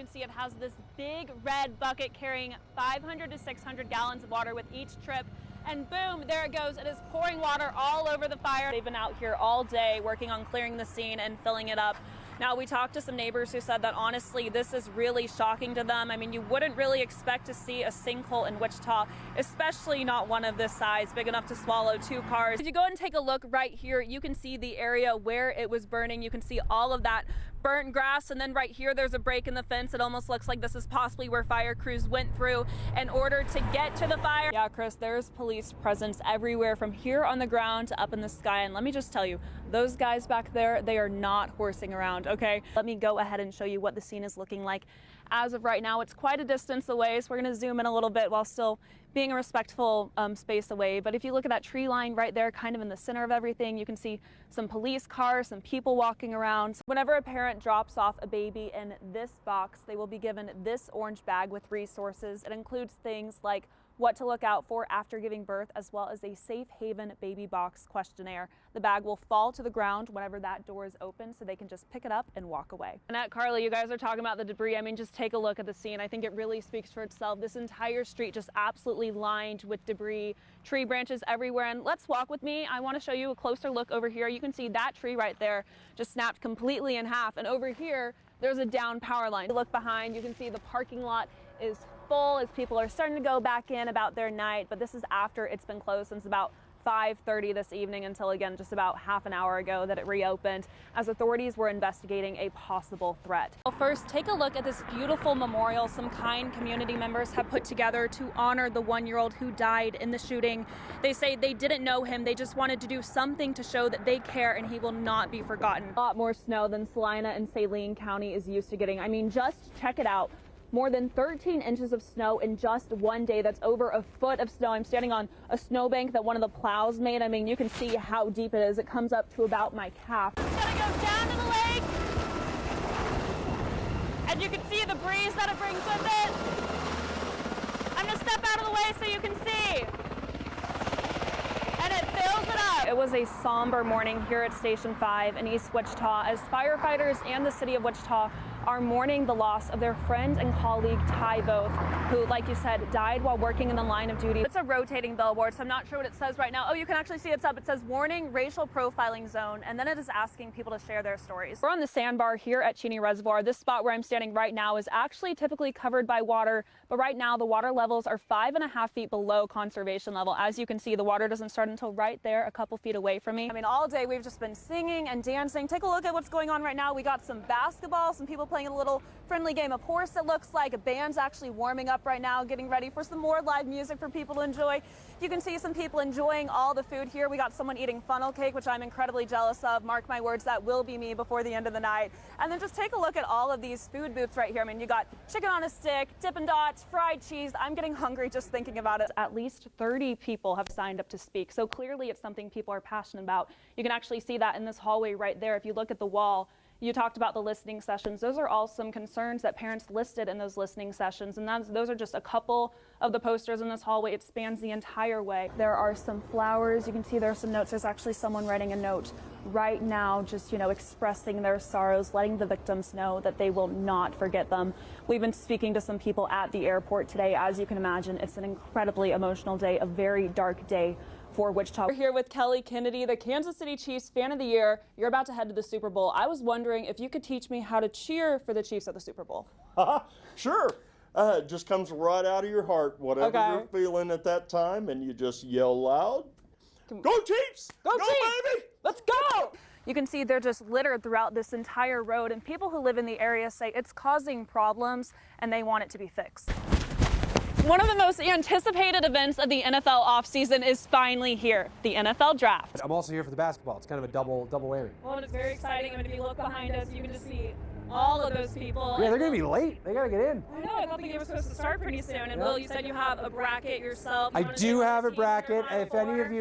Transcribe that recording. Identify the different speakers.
Speaker 1: You can see it has this big red bucket carrying 500 to 600 gallons of water with each trip. And boom, there it goes. It is pouring water all over the fire. They've been out here all day working on clearing the scene and filling it up. Now, we talked to some neighbors who said that honestly, this is really shocking to them. I mean, you wouldn't really expect to see a sinkhole in Wichita, especially not one of this size, big enough to swallow 2 cars. If you go and take a look right here, you can see the area where it was burning. You can see all of that burnt grass, and then right here there's a break in the fence. It almost looks like this is possibly where fire crews went through in order to get to the fire. Yeah, Chris, there's police presence everywhere from here on the ground to up in the sky, and let me just tell you, those guys back there, they are not horsing around, okay? Let me go ahead and show you what the scene is looking like. As of right now, it's quite a distance away, so we're gonna zoom in a little bit while still being a respectful space away. But if you look at that tree line right there, kind of in the center of everything, you can see some police cars, some people walking around. Whenever a parent drops off a baby in this box, they will be given this orange bag with resources. It includes things like what to look out for after giving birth, as well as a safe haven baby box questionnaire. The bag will fall to the ground whenever that door is open, so they can just pick it up and walk away. Annette, Carly, you guys are talking about the debris. I mean, just take a look at the scene. I think it really speaks for itself. This entire street just absolutely lined with debris, tree branches everywhere. And let's walk with me. I want to show you a closer look over here. You can see that tree right there just snapped completely in half. And over here, there's a down power line. You look behind, you can see the parking lot is full as people are starting to go back in about their night, but this is after it's been closed since about 5:30 this evening until, again, just about half an hour ago that it reopened as authorities were investigating a possible threat. Well, first, take a look at this beautiful memorial some kind community members have put together to honor the 1-year-old who died in the shooting. They say they didn't know him. They just wanted to do something to show that they care and he will not be forgotten. A lot more snow than Salina and Saline County is used to getting. I mean, just check it out. More than 13 inches of snow in just one day. That's over a foot of snow. I'm standing on a snowbank that one of the plows made. I mean, you can see how deep it is. It comes up to about my calf. It's gonna go down to the lake, and you can see the breeze that it brings with it. I'm gonna step out of the way so you can see. And it fills it up. It was a somber morning here at Station 5 in East Wichita as firefighters and the city of Wichita are mourning the loss of their friend and colleague Ty Both, who, like you said, died while working in the line of duty. It's a rotating billboard, so I'm not sure what it says right now. Oh, you can actually see it's up. It says warning racial profiling zone, and then it is asking people to share their stories. We're on the sandbar here at Cheney Reservoir. This spot where I'm standing right now is actually typically covered by water, but right now the water levels are 5.5 feet below conservation level. As you can see, the water doesn't start until right there, a couple feet away from me. I mean, all day we've just been singing and dancing. Take a look at what's going on right now. We got some basketball, some people playing a little friendly game of horse, it looks like. A band's actually warming up right now, getting ready for some more live music for people to enjoy. You can see some people enjoying all the food here. We got someone eating funnel cake, which I'm incredibly jealous of. Mark my words, that will be me before the end of the night. And then just take a look at all of these food booths right here. I mean, you got chicken on a stick, Dippin' Dots, fried cheese. I'm getting hungry just thinking about it. At least 30 people have signed up to speak. So clearly it's something people are passionate about. You can actually see that in this hallway right there. If you look at the wall, you talked about the listening sessions. Those are all some concerns that parents listed in those listening sessions, and those are just a couple of the posters in this hallway. It spans the entire way. There are some flowers. You can see there are some notes. There's actually someone writing a note right now, just, expressing their sorrows, letting the victims know that they will not forget them. We've been speaking to some people at the airport today. As you can imagine, it's an incredibly emotional day, a very dark day for Wichita. We're here with Kelly Kennedy, the Kansas City Chiefs Fan of the Year. You're about to head to the Super Bowl. I was wondering if you could teach me how to cheer for the Chiefs at the Super Bowl.
Speaker 2: Sure. It just comes right out of your heart, whatever you're feeling at that time, and you just yell loud. Go Chiefs!
Speaker 1: Go Chiefs!
Speaker 2: Baby!
Speaker 1: Let's go! You can see they're just littered throughout this entire road, and people who live in the area say it's causing problems and they want it to be fixed. One of the most anticipated events of the NFL offseason is finally here, the NFL Draft.
Speaker 3: I'm also here for the basketball. It's kind of a double whammy.
Speaker 1: Well, and it's very exciting. I mean, if you look behind us, you can just see all of those people.
Speaker 3: Yeah, they're going to be late. They got to get in.
Speaker 1: I know. I thought the game was supposed to start pretty soon. And Will, you said you have a bracket yourself.
Speaker 3: I do have a bracket. If any of you